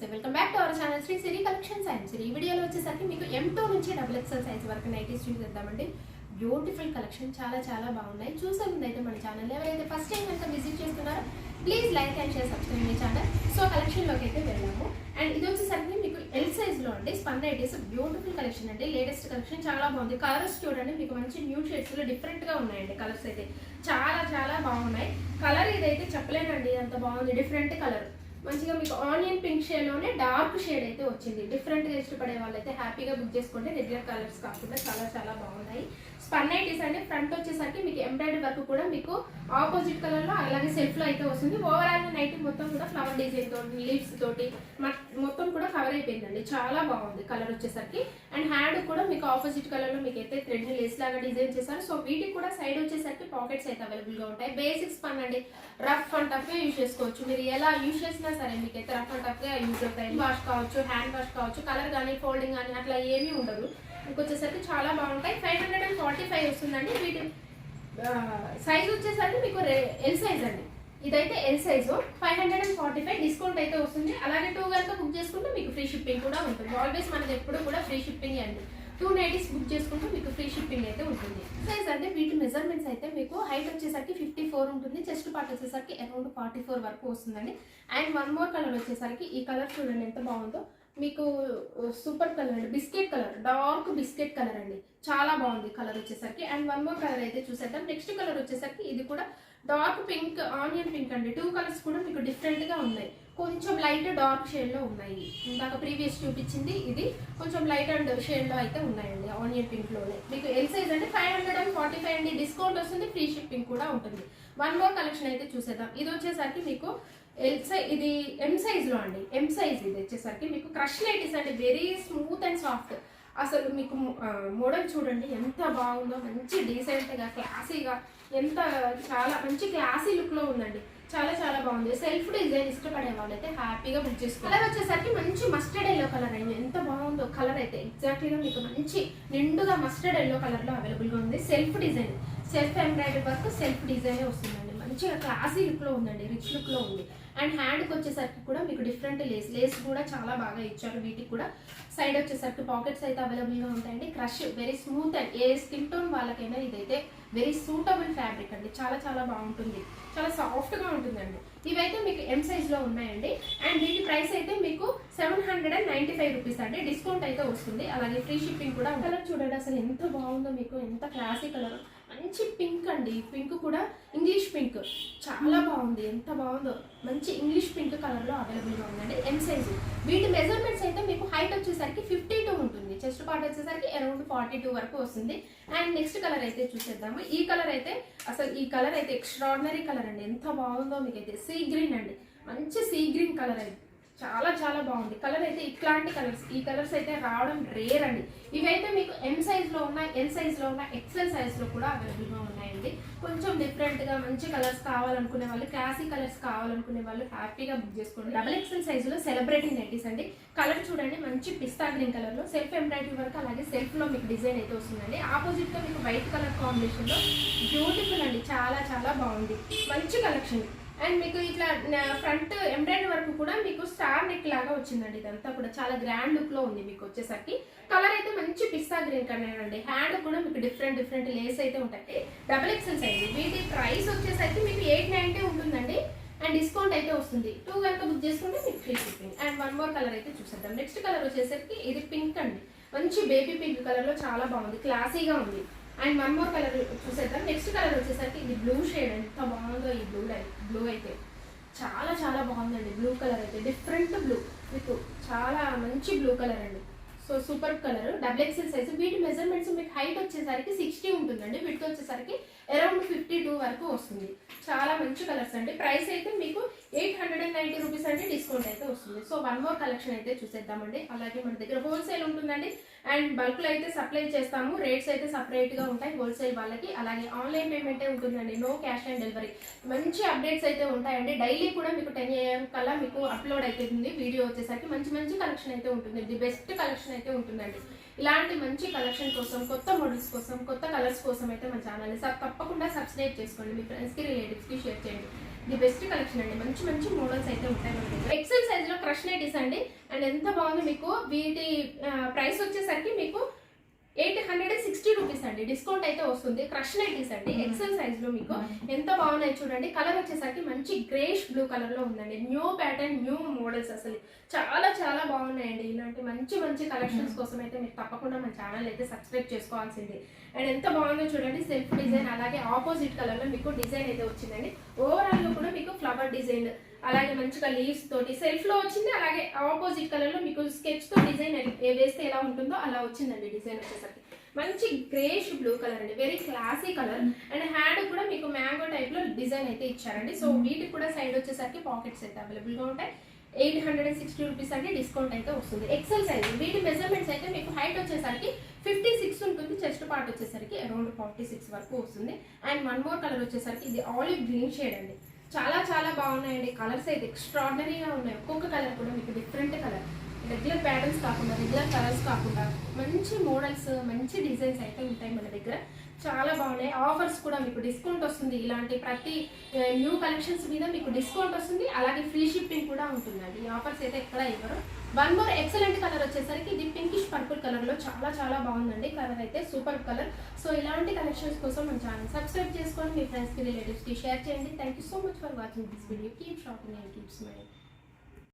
నమస్తే welcome back to our channel Sri Siri collections and శ్రీ వీడియోలో వచ్చేసరికి మీకు M2 నుంచి XXL సైజ్ వరకు నైటీస్ చూసేద్దామండి. బ్యూటిఫుల్ కలెక్షన్ చాలా బాగున్నాయి. చూసే ముందు అయితే మన ఛానల్ ఎవరైతే ఫస్ట్ టైం కనుక విజిట్ చేస్తున్నారో please like and share subscribe మీ ఛానల్. సో కలెక్షన్లోకి అయితే వెళ్ళాము. అండ్ ఇది వచ్చేసరికి మీకు ఎల్ సైజ్లో అండి స్పన్ నైటీస్ బ్యూటిఫుల్ కలెక్షన్ అండి. లేటెస్ట్ కలెక్షన్ చాలా బాగుంది. కలర్స్ చూడండి మీకు మంచి న్యూ షేడ్స్లో డిఫరెంట్గా ఉన్నాయండి. కలర్స్ అయితే చాలా బాగున్నాయి. కలర్ ఇదైతే చెప్పలేనండి, అంత బాగుంది. డిఫరెంట్ కలర్ మంచిగా మీకు ఆనియన్ పింక్ షేడ్లోనే డార్క్ షేడ్ అయితే వచ్చింది. డిఫరెంట్గా ఇష్టపడే వాళ్ళైతే హ్యాపీగా బుక్ చేసుకోండి. రెగ్యులర్ కలర్స్ కాకుండా చాలా బాగున్నాయి. స్పన్ నైటీస్ అండి. ఫ్రంట్ వచ్చేసరికి మీకు ఎంబ్రాయిడరీ వర్క్ కూడా మీకు ఆపోజిట్ కలర్లో అలాగే సెల్ఫ్లో అయితే వస్తుంది. ఓవరాల్ నైటీ మొత్తం కూడా ఫ్లవర్ డిజైన్ తోటి లీవ్స్ తోటి మొత్తం కూడా కవర్ అయిపోయిందండి. చాలా బాగుంది కలర్ వచ్చేసరికి. అండ్ హ్యాండ్ కూడా మీకు ఆపోజిట్ కలర్లో మీకు అయితే థ్రెడ్ లేస్ లాగా డిజైన్ చేశారు. సో వీటికి కూడా సైడ్ వచ్చేసరికి పాకెట్స్ అయితే అవైలబుల్గా ఉంటాయి. బేసిక్ స్పన్ అండి. రఫ్ అండ్ టఫ్గా యూజ్ చేసుకోవచ్చు. మీరు ఎలా యూజ్ చేసినా సరే మీకు అయితే రఫ్ అండ్ టఫ్గా యూజ్ అవుతాయి. వాష్ కావచ్చు, హ్యాండ్ వాష్ కావచ్చు, కలర్ కానీ ఫోల్డింగ్ కానీ అట్లా ఏమీ ఉండదు. మీకు వచ్చేసరికి చాలా బాగుంటాయి. 545 వస్తుందండి. వీటి సైజ్ వచ్చేసరికి మీకు ఎల్ సైజ్ అండి. ఇదైతే ఎల్ సైజు 545 డిస్కౌంట్ అయితే వస్తుంది. అలాగే 2 కనుక బుక్ చేసుకుంటే మీకు ఫ్రీ షిప్పింగ్ కూడా ఉంటుంది. ఆల్వేస్ మనకి ఎప్పుడు కూడా ఫ్రీ షిప్పింగ్ అండి. 2 నైటీస్ బుక్ చేసుకుంటే మీకు ఫ్రీ షిప్పింగ్ అయితే ఉంటుంది. సైజ్ అంటే వీటి మెజర్మెంట్స్ అయితే మీకు హైట్ వచ్చేసరికి 54 ఉంటుంది. చెస్ట్ పార్ట్ వచ్చేసరికి అరౌండ్ 44 వరకు వస్తుందండి. అండ్ వన్ మోర్ కలర్ వచ్చేసరికి ఈ కలర్ చూడండి ఎంత బాగుందో. మీకు సూపర్ కలర్ అండి. Biscuit colour, dark biscuit colour అండి. చాలా బాగుంది కలర్ వచ్చేసరికి. అండ్ వన్ మోర్ కలర్ అయితే చూసేద్దాం. నెక్స్ట్ కలర్ వచ్చేసరికి ఇది కూడా డార్క్ పింక్, ఆనియన్ పింక్ అండి. 2 కలర్స్ కూడా మీకు డిఫరెంట్గా ఉన్నాయి. కొంచెం లైట్ డార్క్ షేడ్లో ఉన్నాయి. ఇందాక ప్రీవియస్ చూపించింది ఇది కొంచెం లైట్ అండ్ షేడ్లో అయితే ఉన్నాయండి. ఆనియన్ పింక్లోనే మీకు ఎల్ సైజ్ అంటే 545 అండి. డిస్కౌంట్ వస్తుంది, ఫ్రీ షిప్పింగ్ కూడా ఉంటుంది. వన్ మోర్ కలెక్షన్ అయితే చూసేద్దాం. ఇది వచ్చేసరికి మీకు ఇది ఎం సైజ్లో అండి. ఎం సైజ్ ఇది వచ్చేసరికి మీకు క్రష్ నైటీస్ అండి. Very smooth and soft. అసలు మీకు మోడల్ చూడండి ఎంత బాగుందో. మంచి డీసెంట్గా క్లాసీగా చాలా మంచి క్లాసీ లుక్లో ఉందండి. చాలా బాగుంది. సెల్ఫ్ డిజైన్ ఇష్టపడే వాళ్ళైతే హ్యాపీగా బుక్ చేసుకోవాలి. కలర్ వచ్చేసరికి మంచి మస్టర్డ్ ఎల్లో కలర్ అయింది. ఎంత బాగుందో కలర్ అయితే. ఎగ్జాక్ట్లీగా మీకు మంచి నిండుగా మస్టర్డ్ ఎల్లో కలర్లో అవైలబుల్గా ఉంది. Self design, self embroidery work, self డిజైనే వస్తుందండి. మంచిగా క్లాసీ లుక్లో ఉందండి, రిచ్ లుక్లో ఉంది. అండ్ హ్యాండ్కి వచ్చేసరికి కూడా మీకు డిఫరెంట్ లేస్ కూడా చాలా బాగా ఇచ్చారు. వీటికి కూడా సైడ్ వచ్చేసరికి పాకెట్స్ అయితే అవైలబుల్గా ఉంటాయండి. Crush very smooth and A skin tone వాళ్ళకైనా ఇదైతే వెరీ సూటబుల్ ఫ్యాబ్రిక్ అండి. చాలా బాగుంటుంది. చాలా సాఫ్ట్గా ఉంటుందండి. ఇవైతే మీకు ఎం సైజ్లో ఉన్నాయండి. అండ్ వీటి ప్రైస్ అయితే మీకు 795 రూపీస్ అండి. డిస్కౌంట్ అయితే వస్తుంది. అలాగే ఫ్రీ షిప్పింగ్ కూడా. కలర్ చూడండి అసలు ఎంత బాగుందో. మీకు ఎంత క్లాసీ కలర్. మంచి పింక్ అండి. పింక్ కూడా ఇంగ్లీష్ పింక్ చాలా బాగుంది. ఎంత బాగుందో. మంచి ఇంగ్లీష్ పింక్ కలర్లో అవైలబుల్గా ఉందండి. M size. వీటి మెజర్మెంట్స్ అయితే మీకు హైట్ వచ్చేసరికి 52 ఉంటుంది. చెస్ట్ పార్ట్ వచ్చేసరికి అరౌండ్ 42 వరకు వస్తుంది. అండ్ నెక్స్ట్ కలర్ అయితే చూసేద్దాము. ఈ కలర్ అయితే అసలు ఈ కలర్ అయితే ఎక్స్ట్రాడినరీ కలర్ అండి. ఎంత బాగుందో. మీకైతే సీ గ్రీన్ అండి. మంచి సీ గ్రీన్ కలర్ అయితే చాలా బాగుంది. కలర్ అయితే ఇట్లాంటి కలర్స్, ఈ కలర్స్ అయితే రావడం రేర్ అండి. ఇవైతే మీకు ఎం సైజ్లో ఉన్నాయి, ఎల్ సైజ్లో ఉన్నాయి, ఎక్సెల్ సైజ్లో కూడా అవైలబుల్గా ఉన్నాయండి. కొంచెం డిఫరెంట్గా మంచి కలర్స్ కావాలనుకునే వాళ్ళు, క్లాసిక్ కలర్స్ కావాలనుకునే వాళ్ళు హ్యాపీగా బుక్ చేసుకోండి. XXL సైజులో సెలబ్రిటీ నైటీస్ అండి. కలర్ చూడండి మంచి పిస్తా గ్రీన్ కలర్లో సెల్ఫ్ ఎంబ్రాయిడరీ వర్క్ అలాగే సెల్ఫ్లో మీకు డిజైన్ అయితే వస్తుందండి. ఆపోజిట్గా మీకు వైట్ కలర్ కాంబినేషన్లో బ్యూటిఫుల్ అండి. చాలా బాగుంది. మంచి కలెక్షన్. అండ్ మీకు ఇట్లా ఫ్రంట్ ఎంబ్రాయిడరీ వర్క్ కూడా మీకు స్టార్ నెక్ లాగా వచ్చిందండి. ఇదంతా కూడా చాలా గ్రాండ్ లుక్ లో ఉంది. మీకు వచ్చేసరికి కలర్ అయితే మంచి పిస్తా గ్రీన్ కలర్ అండి. హ్యాండ్ కూడా మీకు డిఫరెంట్ లేస్ అయితే ఉంటాయి. XXL size. వీటి ప్రైస్ వచ్చేసరికి మీకు 890 ఉంటుందండి. అండ్ డిస్కౌంట్ అయితే వస్తుంది. 2 కనుక బుక్ చేసుకుంటే మీకు free shipping. And one more colour అయితే చూసేద్దాం. నెక్స్ట్ కలర్ వచ్చేసరికి ఇది పింక్ అండి. మంచి బేబీ పింక్ కలర్ లో చాలా బాగుంది. క్లాసీగా ఉంది. అండ్ వన్ మోర్ కలర్ చూసేద్దాం. నెక్స్ట్ కలర్ వచ్చేసరికి ఇది బ్లూ షేడ్. ఎంత బాగుందో ఈ బ్లూ అయితే. చాలా బాగుందండి. బ్లూ కలర్ అయితే డిఫరెంట్ బ్లూ. మీకు చాలా మంచి బ్లూ కలర్ అండి. So super colour. XXL size. వీటి మెజర్మెంట్స్ మీకు హైట్ వచ్చేసరికి 60 ఉంటుందండి. వీటికి వచ్చేసరికి అరౌండ్ 52 వరకు వస్తుంది. చాలా మంచి కలర్స్ అండి. ప్రైస్ అయితే మీకు 890 రూపీస్ అంటే డిస్కౌంట్ అయితే వస్తుంది. సో వన్ మోర్ కలెక్షన్ అయితే చూసేద్దామండి. అలాగే మన దగ్గర హోల్సేల్ ఉంటుందండి. అండ్ బల్క్లో అయితే సప్లై చేస్తాము. రేట్స్ అయితే సపరేట్గా ఉంటాయి హోల్సేల్ వాళ్ళకి. అలాగే ఆన్లైన్ పేమెంటే ఉంటుందండి. No cash on delivery. మంచి అప్డేట్స్ అయితే ఉంటాయండి. డైలీ కూడా మీకు 10 AM కల్లా మీకు అప్లోడ్ అవుతుంది వీడియో వచ్చేసరికి. మంచి కలెక్షన్ అయితే ఉంటుంది. ది బెస్ట్ కలెక్షన్ అయితే ఉంటుందండి. ఇలాంటి మంచి కలెక్షన్ కోసం, కొత్త మోడల్స్ కోసం, కొత్త కలర్స్ కోసం అయితే మన ఛానల్ని తప్పకుండా సబ్స్క్రైబ్ చేసుకోండి. మీ ఫ్రెండ్స్కి, రిలేటివ్స్కి షేర్ చేయండి. ది బెస్ట్ కలెక్షన్ అండి. మంచి మోడల్స్ అయితే ఉంటాయి మన దగ్గర. ఎక్సెల్ సైజ్లో క్రష్ నైటీస్ అండి. అండ్ ఎంత బాగుంది మీకు. వీటి ప్రైస్ వచ్చేసరికి మీకు 860 రూపీస్ అండి. డిస్కౌంట్ అయితే వస్తుంది. క్రష్ నైటీస్ అండి, ఎక్సెల్ సైజ్ లో మీకు ఎంత బాగున్నాయి చూడండి. కలర్ వచ్చేసరికి మంచి గ్రేష్ బ్లూ కలర్ లో ఉందండి. న్యూ ప్యాటర్న్, న్యూ మోడల్స్, అసలు చాలా చాలా బాగున్నాయండి. ఇలాంటి మంచి మంచి కలెక్షన్స్ కోసం అయితే మీరు తప్పకుండా మన ఛానల్ అయితే సబ్స్క్రైబ్ చేసుకోవాల్సింది. అండ్ ఎంత బాగుందో చూడండి. సెల్ఫ్ డిజైన్, అలాగే ఆపోజిట్ కలర్ లో మీకు డిజైన్ అయితే వచ్చిందండి. ఓవరాల్ గా కూడా మీకు ఫ్లవర్ డిజైన్, అలాగే మంచిగా లీవ్స్ తోటి సెల్ఫ్ లో వచ్చింది. అలాగే ఆపోజిట్ కలర్ లో మీకు స్కెచ్ తో డిజైన్ వేస్తే ఎలా ఉంటుందో అలా వచ్చిందండి. డిజైన్ వచ్చేసరికి మంచి గ్రేష్ బ్లూ కలర్ అండి, very classy colour. And hand కూడా మీకు మ్యాంగో టైప్ లో డిజైన్ అయితే ఇచ్చారండి. సో వీటికి కూడా సైడ్ వచ్చేసరికి పాకెట్స్ అయితే అవైలబుల్ గా ఉంటాయి. 860 రూపీస్ అంటే డిస్కౌంట్ అయితే వస్తుంది. XL size. వీటి మెజర్మెంట్స్ అయితే మీకు హైట్ వచ్చేసరికి 56 ఉంటుంది, చెస్ట్ పార్ట్ వచ్చేసరికి అరౌండ్ 46 వరకు వస్తుంది. అండ్ వన్ మోర్ కలర్ వచ్చేసరికి ఇది ఆలివ్ గ్రీన్ షేడ్ అండి. చాలా చాలా బాగున్నాయండి. కలర్స్ అయితే ఎక్స్ట్రాడినరీగా ఉన్నాయి. ఒక్కొక్క కలర్ కూడా మీకు డిఫరెంట్ కలర్, రెగ్యులర్ ప్యాటర్న్స్ కాకుండా, రెగ్యులర్ కలర్స్ కాకుండా మంచి మోడల్స్, మంచి డిజైన్స్ అయితే ఉంటాయి మన దగ్గర. చాలా బాగున్నాయి. ఆఫర్స్ కూడా మీకు డిస్కౌంట్ వస్తుంది. ఇలాంటి ప్రతి న్యూ కలెక్షన్స్ మీద మీకు డిస్కౌంట్ వస్తుంది. అలాగే ఫ్రీ షిప్పింగ్ కూడా ఉంటుందండి. ఈ ఆఫర్స్ అయితే ఎక్కడ ఇవ్వరు. వన్ మోర్ ఎక్సలెంట్ కలర్ వచ్చేసరికి ఇది పింకిష్ పర్పుల్ కలర్ లో చాలా చాలా బాగుందండి. కలర్ అయితే సూపర్ కలర్. సో ఇలాంటి కలెక్షన్స్ కోసం మన ఛానల్ సబ్స్క్రైబ్ చేసుకొని మీ ఫ్రెండ్స్ కి, రిలేటివ్స్ కి షేర్ చేయండి. Thank you so much for watching this video. Keep shopping and keep smiling.